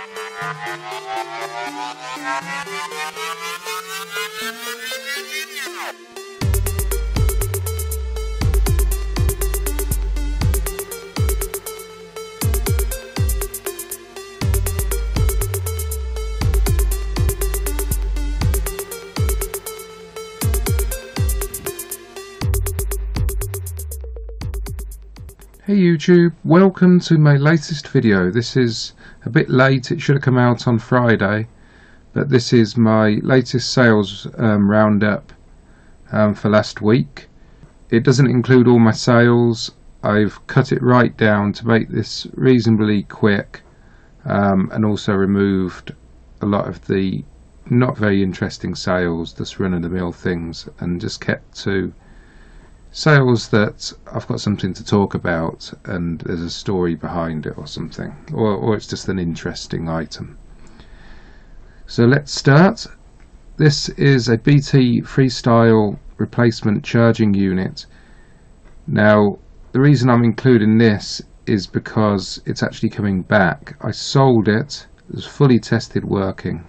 Hey YouTube, welcome to my latest video. This is a bit late, it should have come out on Friday, but this is my latest sales roundup for last week. It doesn't include all my sales. I've cut it right down to make this reasonably quick, and also removed a lot of the not very interesting sales, just run-of-the-mill things, and just kept to sales that I've got something to talk about and there's a story behind it or something, or it's just an interesting item. So let's start. This is a BT Freestyle replacement charging unit. Now the reason I'm including this is because it's actually coming back. I sold it, it was fully tested working,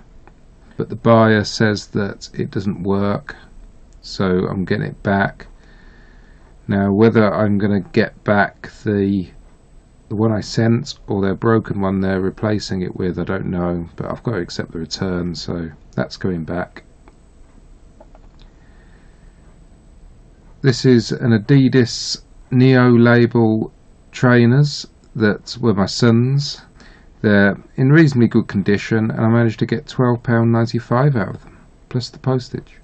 but the buyer says that it doesn't work, so I'm getting it back. Now whether I'm going to get back the one I sent or their broken one they're replacing it with, I don't know, but I've got to accept the return, so that's going back. This is an Adidas Neo label trainers that were my son's. They're in reasonably good condition and I managed to get £12.95 out of them, plus the postage.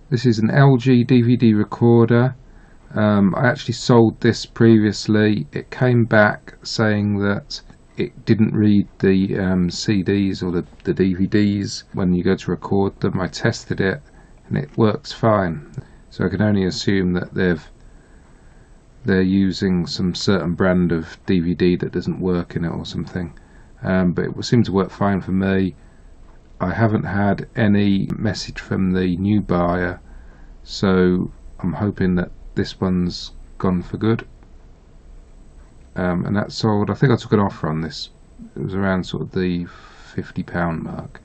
This is an LG DVD recorder. I actually sold this previously. It came back saying that it didn't read the CDs or the DVDs when you go to record them. I tested it and it works fine. So I can only assume that they're using some certain brand of DVD that doesn't work in it or something. But it seemed to work fine for me. I haven't had any message from the new buyer, so I'm hoping that this one's gone for good. And that sold, I think I took an offer on this, it was around sort of the £50 mark.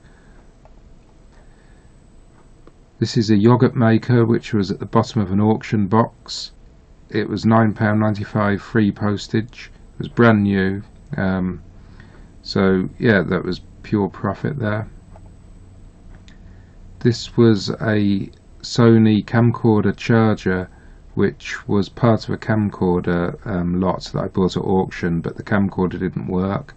This is a yogurt maker which was at the bottom of an auction box. It was £9.95 free postage, it was brand new, so yeah, that was pure profit there. This was a Sony Camcorder charger which was part of a Camcorder lot that I bought at auction, but the camcorder didn't work,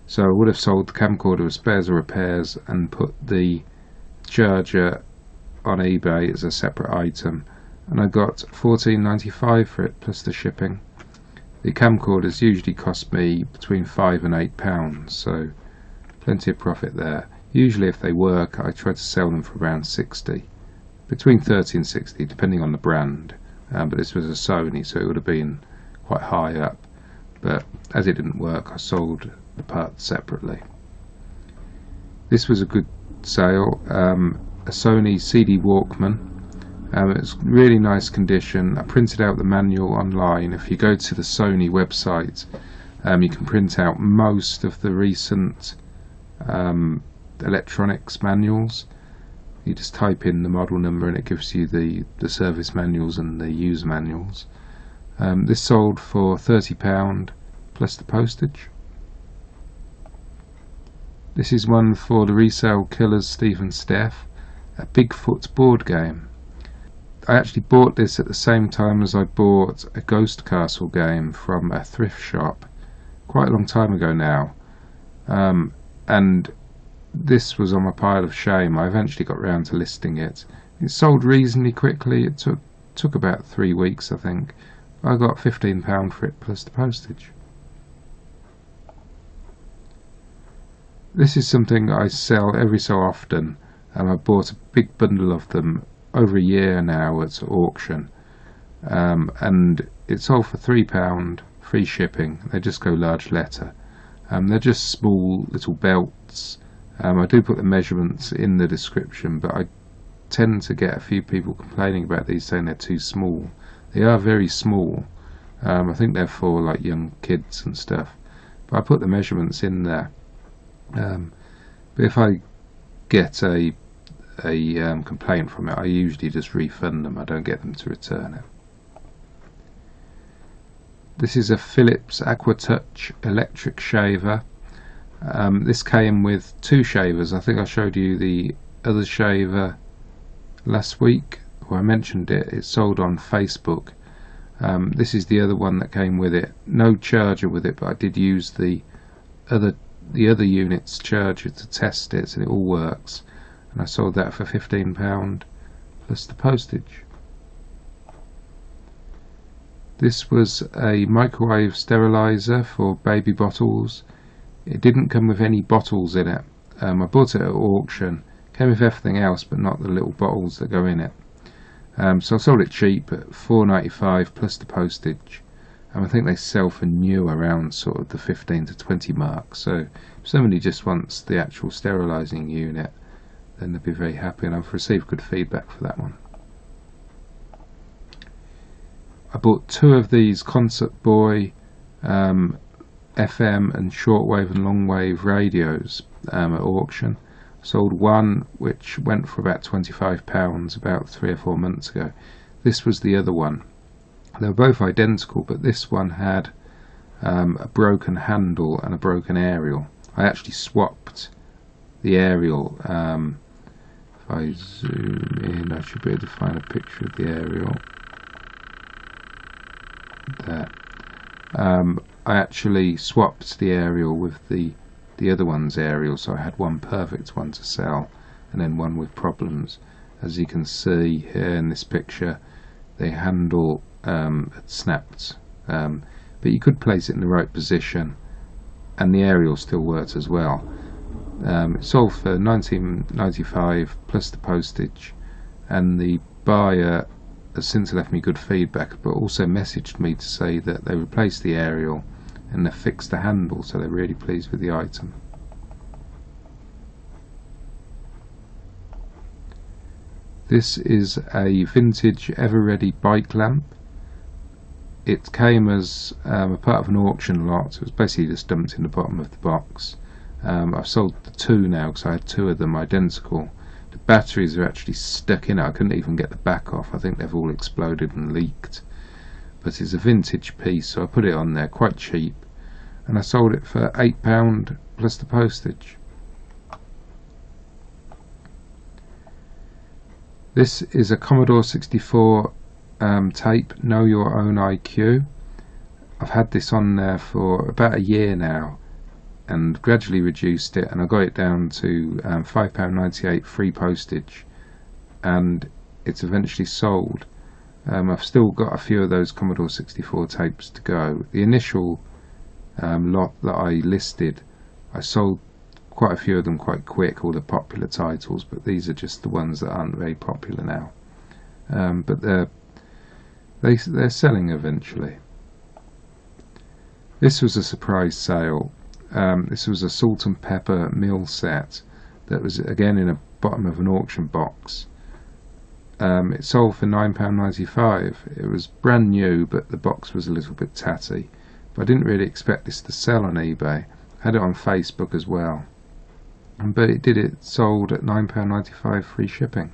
so I would have sold the camcorder as spares or repairs and put the charger on eBay as a separate item, and I got £14.95 for it plus the shipping. The camcorders usually cost me between £5 and £8, so plenty of profit there. Usually if they work I try to sell them for around 60, between 30 and 60 depending on the brand, but this was a Sony so it would have been quite high up, but as it didn't work I sold the parts separately. This was a good sale, a Sony CD Walkman. It's really nice condition. I printed out the manual online. If you go to the Sony website you can print out most of the recent electronics manuals. You just type in the model number and it gives you the service manuals and the user manuals. This sold for £30 plus the postage. This is one for the resale killers Steve and Steph, a Bigfoot board game. I actually bought this at the same time as I bought a Ghost Castle game from a thrift shop quite a long time ago now, and this was on my pile of shame. I eventually got round to listing it. It sold reasonably quickly. It took about 3 weeks I think. I got £15 for it plus the postage. This is something I sell every so often, and I bought a big bundle of them over a year now at auction, and it sold for £3 free shipping. They just go large letter. They're just small little belts. I do put the measurements in the description, but I tend to get a few people complaining about these, saying they're too small. They are very small. I think they're for like young kids and stuff, but I put the measurements in there. But if I get a complaint from it, I usually just refund them. I don't get them to return it. This is a Philips AquaTouch electric shaver. This came with two shavers. I think I showed you the other shaver last week, or I mentioned it. It's sold on Facebook. This is the other one that came with it. No charger with it, but I did use the other unit's charger to test it, and it all works. And I sold that for £15 plus the postage. This was a microwave sterilizer for baby bottles. It didn't come with any bottles in it. I bought it at auction. Came with everything else but not the little bottles that go in it. So I sold it cheap at £4.95 plus the postage. I think they sell for new around sort of the 15 to 20 mark. So if somebody just wants the actual sterilising unit, then they'll be very happy, and I've received good feedback for that one. I bought two of these Concert Boy FM and shortwave and longwave radios at auction. Sold one which went for about £25 about 3 or 4 months ago. This was the other one. They were both identical, but this one had a broken handle and a broken aerial. I actually swapped the aerial. If I zoom in, I should be able to find a picture of the aerial. There. I actually swapped the aerial with the other one's aerial, so I had one perfect one to sell and then one with problems. As you can see here in this picture, the handle had snapped, but you could place it in the right position and the aerial still worked as well. It sold for £19.95 plus the postage, and the buyer has since left me good feedback, but also messaged me to say that they replaced the aerial and they fixed the handle, so they're really pleased with the item. This is a vintage Ever-Ready bike lamp. It came as a part of an auction lot. It was basically just dumped in the bottom of the box. I've sold the two now because I had two of them identical. The batteries are actually stuck in it. I couldn't even get the back off. I think they've all exploded and leaked. But it's a vintage piece, so I put it on there quite cheap, and I sold it for £8 plus the postage. This is a Commodore 64 tape, Know Your Own IQ. I've had this on there for about a year now and gradually reduced it, and I got it down to £5.98 free postage, and it's eventually sold. I've still got a few of those Commodore 64 tapes to go. The initial lot that I listed, I sold quite a few of them quite quick, all the popular titles, but these are just the ones that aren't very popular now. But they're selling eventually. This was a surprise sale. This was a salt and pepper meal set that was again in the bottom of an auction box. It sold for £9.95. It was brand new, but the box was a little bit tatty. But I didn't really expect this to sell on eBay. I had it on Facebook as well. But it did. It sold at £9.95 free shipping.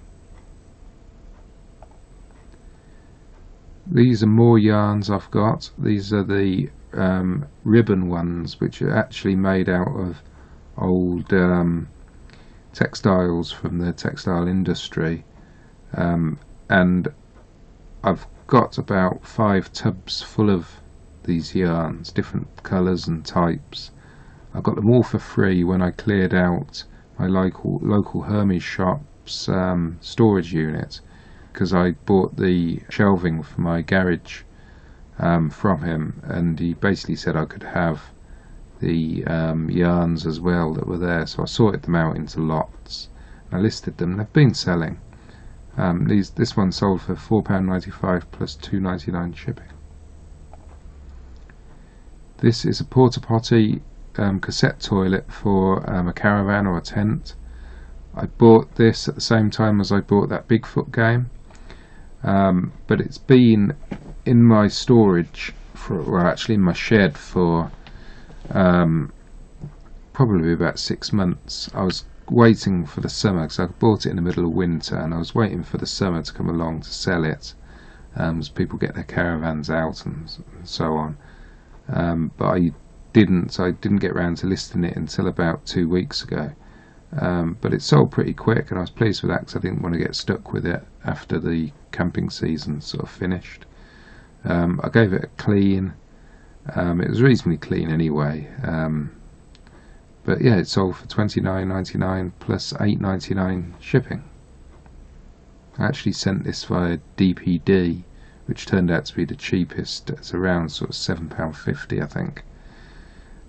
These are more yarns I've got. These are the ribbon ones, which are actually made out of old textiles from the textile industry. And I've got about 5 tubs full of these yarns, different colours and types. I got them all for free when I cleared out my local Hermes shop's storage unit, because I bought the shelving for my garage from him, and he basically said I could have the yarns as well that were there, so I sorted them out into lots. I listed them. They've been selling. This one sold for £4.95 plus £2.99 shipping. This is a Porta Potti cassette toilet for a caravan or a tent. I bought this at the same time as I bought that Bigfoot game, but it's been in my storage, well actually in my shed, for probably about 6 months. I was waiting for the summer because I bought it in the middle of winter, and I was waiting for the summer to come along to sell it, as people get their caravans out and so on. But I didn't get around to listing it until about 2 weeks ago. But it sold pretty quick, and I was pleased with that because I didn't want to get stuck with it after the camping season sort of finished. I gave it a clean. It was reasonably clean anyway. But yeah, it sold for $29.99 plus $8.99 shipping. I actually sent this via DPD, which turned out to be the cheapest. It's around sort of £7.50, I think.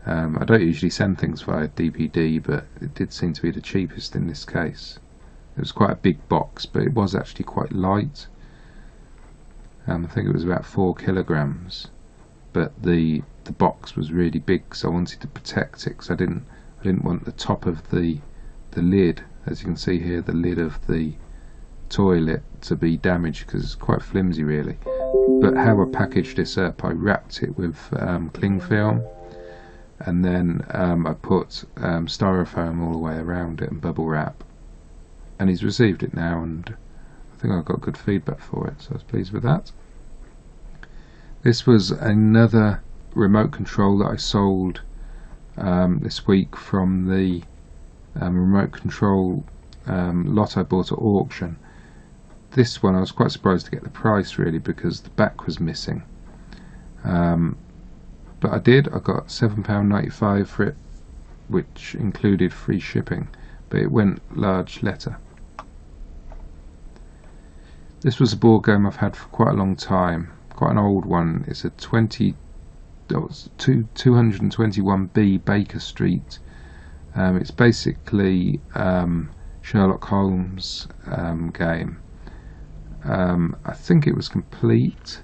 I don't usually send things via DPD, but it did seem to be the cheapest in this case. It was quite a big box, but it was actually quite light. I think it was about 4 kilograms, but the box was really big, so I wanted to protect it because I didn't want the top of the lid, as you can see here, the lid of the toilet to be damaged because it's quite flimsy really. But how I packaged this up, I wrapped it with cling film, and then I put styrofoam all the way around it and bubble wrap, and he's received it now, and I think I got good feedback for it, so I was pleased with that. This was another remote control that I sold this week from the remote control lot I bought at auction. This one I was quite surprised to get the price really, because the back was missing. But I got £7.95 for it, which included free shipping, but it went large letter. This was a board game I've had for quite a long time, quite an old one. It's a 221B Baker Street. It's basically Sherlock Holmes game. I think it was complete.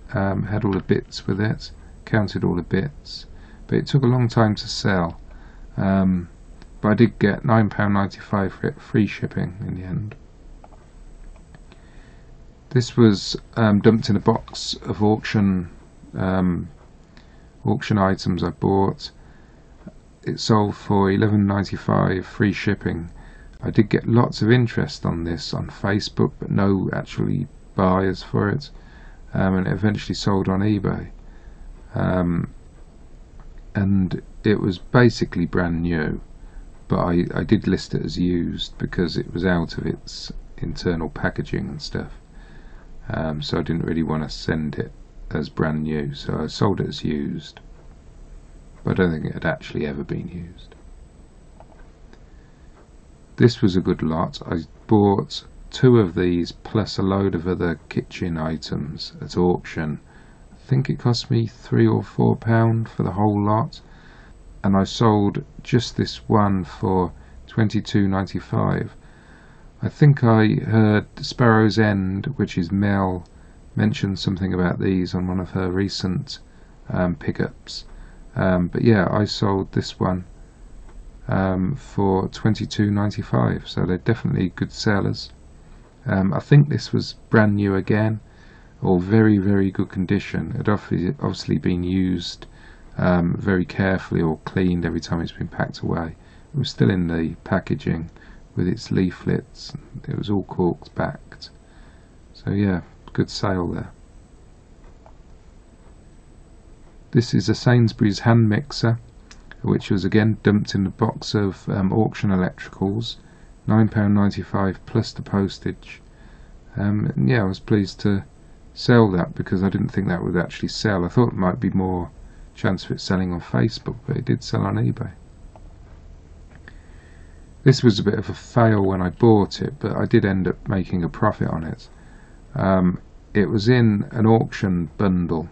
Had all the bits with it, counted all the bits, but it took a long time to sell. But I did get £9.95 for it, free shipping in the end. This was dumped in a box of auction items I bought. It sold for £11.95, free shipping. I did get lots of interest on this on Facebook, but no actually buyers for it. And it eventually sold on eBay, and it was basically brand new, but I did list it as used because it was out of its internal packaging and stuff, so I didn't really want to send it as brand new, so I sold it as used, but I don't think it had actually ever been used. This was a good lot. I bought 2 of these plus a load of other kitchen items at auction. I think it cost me £3 or £4 for the whole lot, and I sold just this one for £22.95. I think I heard Sparrow's End, which is Mel, mention something about these on one of her recent pickups, but yeah, I sold this one for £22.95, so they're definitely good sellers. I think this was brand new again, or very, very good condition. It had obviously been used very carefully or cleaned every time it's been packed away. It was still in the packaging with its leaflets. It was all corked backed. So yeah, good sale there. This is a Sainsburys hand mixer, which was again dumped in the box of auction electricals. £9.95 plus the postage. And yeah, I was pleased to sell that because I didn't think that would actually sell. I thought it might be more chance of it selling on Facebook, but it did sell on eBay. This was a bit of a fail when I bought it, but I did end up making a profit on it. It was in an auction bundle,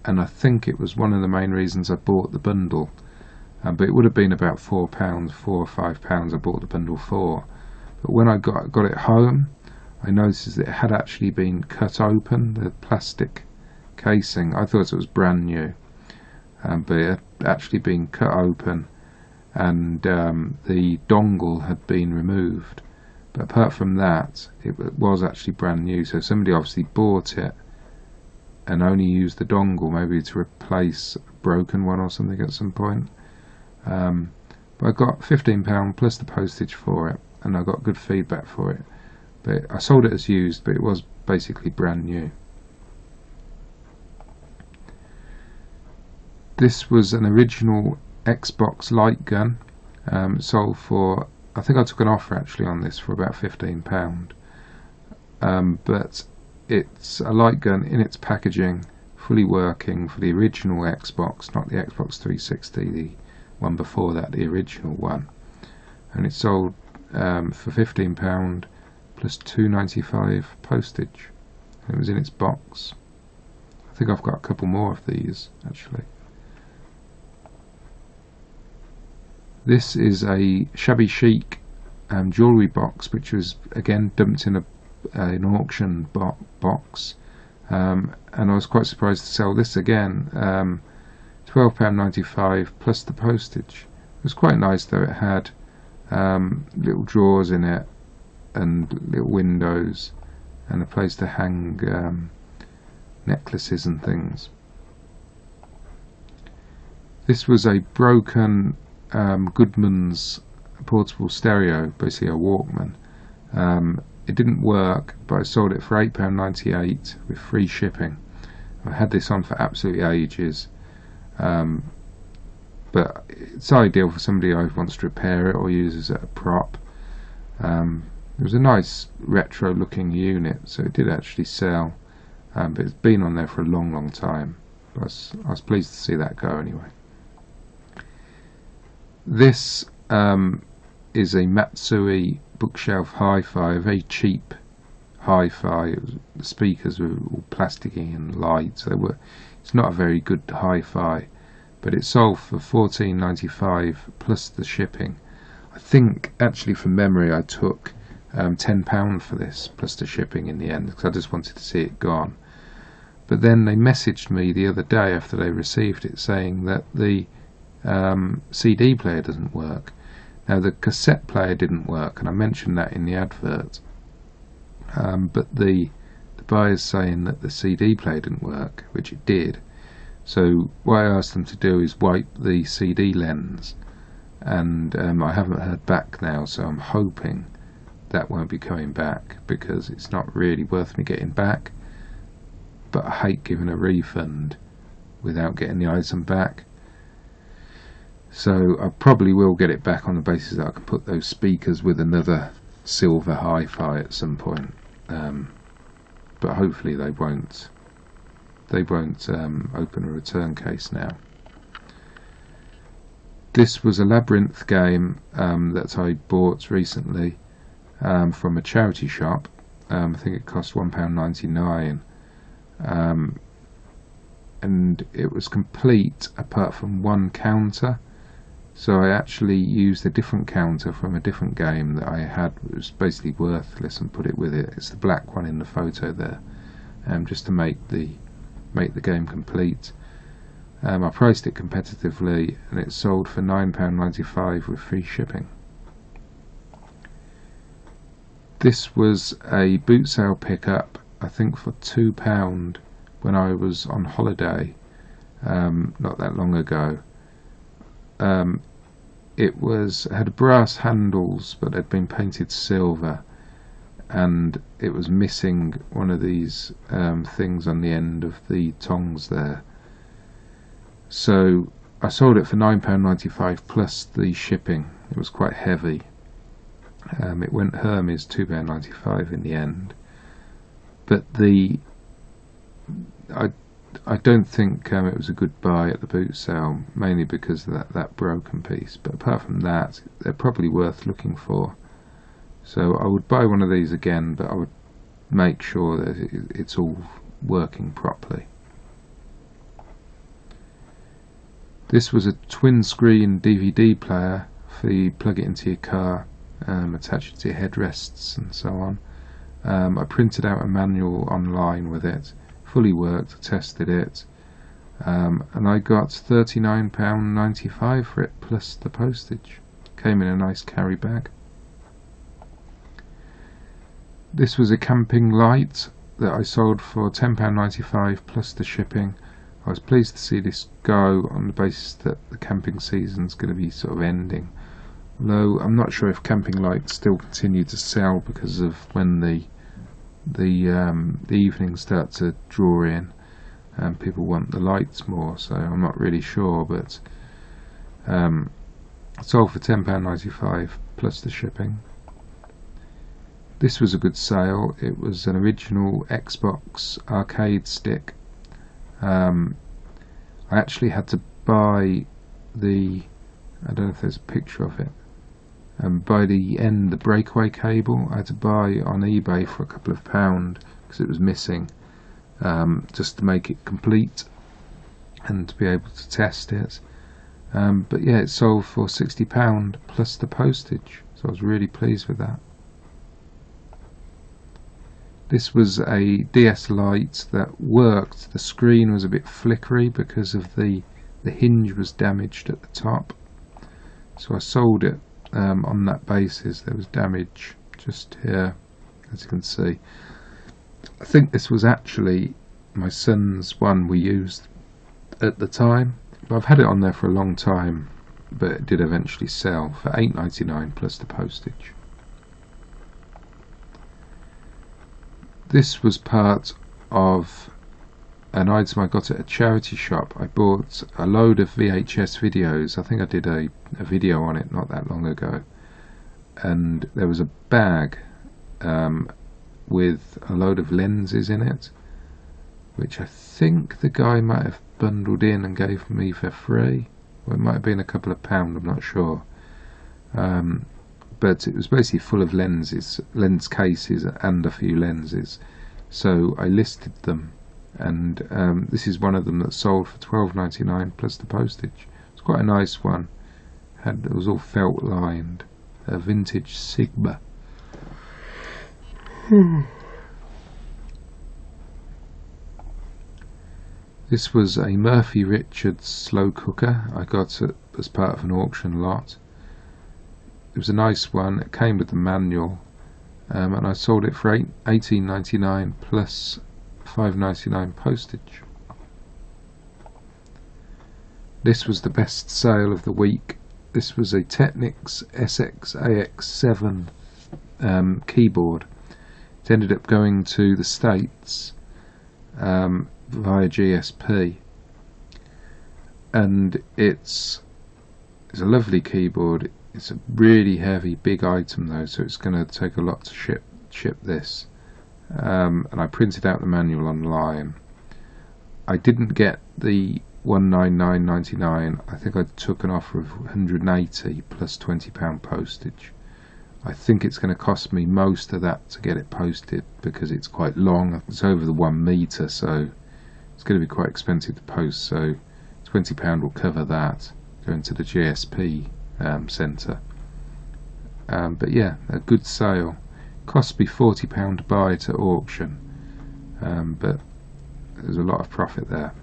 and I think it was one of the main reasons I bought the bundle. But it would have been about £4 or £5 I bought the bundle for. But when I got it home, I noticed that it had actually been cut open, the plastic casing. I thought it was brand new, but it had actually been cut open, and the dongle had been removed. But apart from that, it was actually brand new, so somebody obviously bought it and only use the dongle maybe to replace a broken one or something at some point. But I got £15 plus the postage for it, and I got good feedback for it. But I sold it as used, but it was basically brand new. This was an original Xbox Lite gun, sold for, I think I took an offer actually on this for about £15. But it's a light gun in its packaging, fully working for the original Xbox, not the Xbox 360, the one before that, the original one. And it sold for £15 plus £2.95 postage. And it was in its box. I think I've got a couple more of these actually. This is a Shabby Chic jewellery box, which was again dumped in an auction box, and I was quite surprised to sell this again. £12.95 plus the postage. It was quite nice though. It had little drawers in it and little windows and a place to hang necklaces and things. This was a broken Goodman's portable stereo, basically a Walkman. It didn't work, but I sold it for £8.98 with free shipping. I had this on for absolutely ages, but it's ideal for somebody who wants to repair it or use it as a prop. It was a nice retro looking unit, so it did actually sell, but it's been on there for a long time. I was pleased to see that go anyway. This is a Matsui bookshelf hi-fi, a very cheap hi-fi. The speakers were all plasticky and light, so it's not a very good hi-fi, but it sold for £14.95 plus the shipping. I think actually from memory I took £10 for this plus the shipping in the end, because I just wanted to see it gone. But then they messaged me the other day after they received it saying that the CD player doesn't work. Now the cassette player didn't work, and I mentioned that in the advert, but the buyer's saying that the CD player didn't work, which it did. So what I asked them to do is wipe the CD lens, and I haven't heard back now, so I'm hoping that won't be coming back, because it's not really worth me getting back, but I hate giving a refund without getting the item back. So I probably will get it back on the basis that I can put those speakers with another silver hi-fi at some point, but hopefully they won't open a return case now. This was a Labyrinth game that I bought recently from a charity shop. I think it cost £1.99, and it was complete apart from one counter. So I actually used a different counter from a different game that I had, it was basically worthless, and put it with it. It's the black one in the photo there, just to make the game complete. I priced it competitively, and it sold for £9.95 with free shipping. This was a boot sale pickup, I think for £2 when I was on holiday not that long ago. It had brass handles, but had been painted silver, and it was missing one of these things on the end of the tongs there. So I sold it for £9.95 plus the shipping. It was quite heavy. It went Hermes £2.95 in the end, but I don't think it was a good buy at the boot sale, mainly because of that broken piece. But apart from that, they're probably worth looking for. So I would buy one of these again, but I would make sure that it's all working properly. This was a twin screen DVD player for you plug it into your car, attach it to your headrests and so on. I printed out a manual online with it. Fully worked, tested it, and I got £39.95 for it plus the postage. Came in a nice carry bag. This was a camping light. that I sold for £10.95 plus the shipping. I was pleased to see this go on the basis that the camping season's going to be sort of ending. Although I'm not sure if camping lights still continue to sell because of when the evenings start to draw in and people want the lights more, so I'm not really sure, but sold for £10.95 plus the shipping. This was a good sale. It was an original Xbox arcade stick. I actually had to buy I don't know if there's a picture of it, by the end, the breakaway cable I had to buy on eBay for a couple of £1 because it was missing, just to make it complete and to be able to test it. But yeah, it sold for £60 plus the postage, so I was really pleased with that. This was a DS Lite that worked. The screen was a bit flickery because of the hinge was damaged at the top, so I sold it on that basis. There was damage just here, as you can see. I think this was actually my son's one we used at the time, but I've had it on there for a long time, but it did eventually sell for £8.99 plus the postage. This was part of an item I got at a charity shop. I bought a load of VHS videos. I think I did a video on it not that long ago, and there was a bag with a load of lenses in it, which I think the guy might have bundled in and gave me for free, or it might have been a couple of £1, I'm not sure. But it was basically full of lenses, lens cases and a few lenses, so I listed them, and this is one of them that sold for £12.99 plus the postage. It's quite a nice one. It was all felt lined, a vintage Sigma. This was a Murphy Richards slow cooker I got as part of an auction lot. It was a nice one. It came with the manual, and I sold it for £18.99 plus £5.99 postage. This was the best sale of the week. This was a Technics SX-AX7 keyboard. It ended up going to the States via GSP, and it's a lovely keyboard. It's a really heavy, big item though, so it's going to take a lot to ship this. And I printed out the manual online. I didn't get the £199.99. I think I took an offer of £180 plus £20 postage. I think it's going to cost me most of that to get it posted because it's quite long. It's over the 1 metre, so it's going to be quite expensive to post. So £20 will cover that, going to the GSP centre. But yeah, a good sale. Cost me £40 to buy it at auction, but there's a lot of profit there.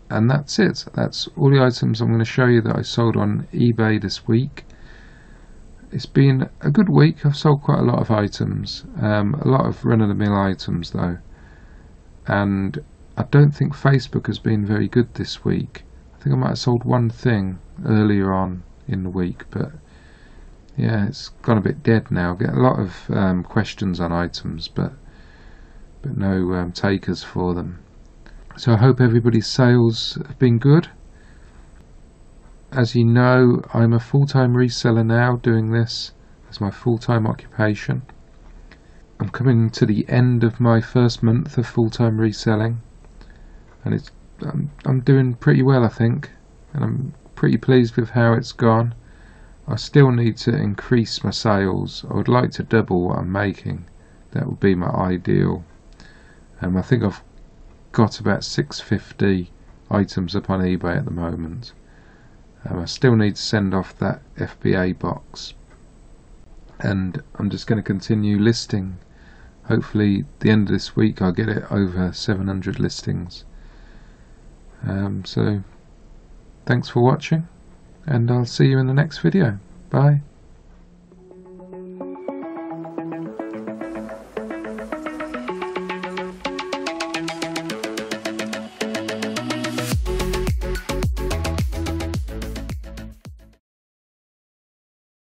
And that's it. That's all the items I'm going to show you that I sold on eBay this week. It's been a good week. I've sold quite a lot of items, a lot of run-of-the-mill items though, and I don't think Facebook has been very good this week. I think I might have sold one thing earlier on in the week, but yeah, it's gone a bit dead now. Get a lot of questions on items, but no takers for them. So I hope everybody's sales have been good. As you know, I'm a full-time reseller now, doing this as my full-time occupation. I'm coming to the end of my first month of full-time reselling, and I'm doing pretty well, I think, and I'm pretty pleased with how it's gone. I still need to increase my sales. I would like to double what I'm making. That would be my ideal. I think I've got about 650 items up on eBay at the moment. I still need to send off that FBA box, and I'm just going to continue listing. Hopefully at the end of this week I'll get it over 700 listings. So thanks for watching, and I'll see you in the next video. Bye.